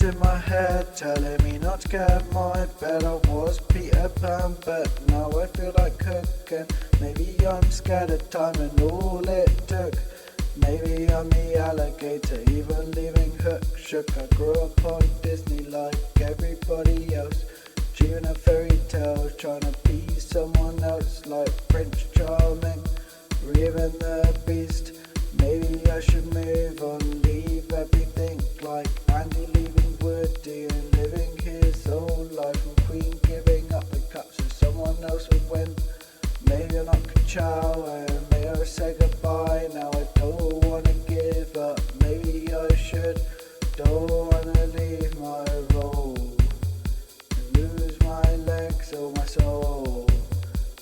monsters in my head telling me not to get out of my bed. I was Peter Pan, but now I feel like cooking. Maybe I'm scared of time and all it took. Maybe I'm the alligator, even leaving hook shook. I grew up on Disney like everybody else, dreaming of fairy tales, trying to be someone else like Prince Charming, or even the Beast. Maybe I should move on, leave everything like Andy leaving Woody and living his own life, and Queen giving up the cup so someone else would win. Maybe I'm not ka-chow and may I say goodbye now. I don't wanna give up, maybe I should. Don't wanna leave my role and lose my legs or my soul.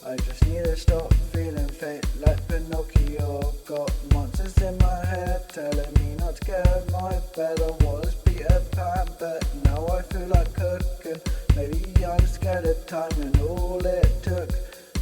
I just need to stop feeling fake like Pinocchio. Got monsters in my head telling me not to get out of my bed. I was Peter Pan, but now I feel like cooking. Maybe I'm scared of time and all it took.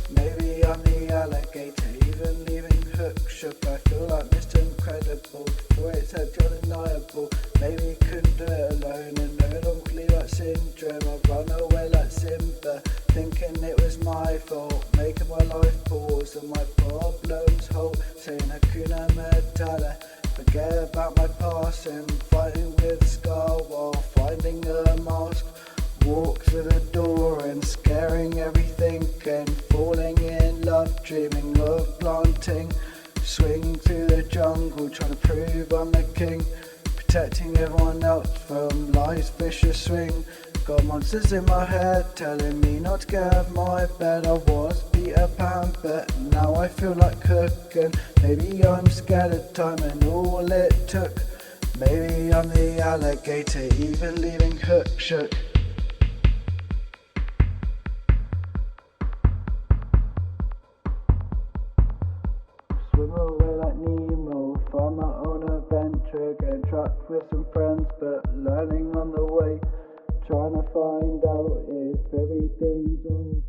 Maybe I'm the alligator, even leaving hook shook. I feel like Mr. Incredible, the way it's undeniable. Maybe couldn't do it alone, and no don't believe that syndrome. I run away like Simba, thinking it was my fault, making my life pause and my problems hold, saying Hakuna Matata. Forget about my past and fighting with a scar while finding a mask. Walk through the door and scaring everything and falling in love, dreaming of planting. Swinging through the jungle, trying to prove I'm the king, protecting everyone else from life's vicious swing. Got monsters in my head telling me not to get out of my bed. I was Peter Pan, but now I feel like cooking. Maybe I'm scared of time and all it took. Maybe I'm the alligator, even leaving hook shook. Swim away like Nemo, find my own adventure, getting trapped with some friends, but learning on the way, trying to find out if everything's okay.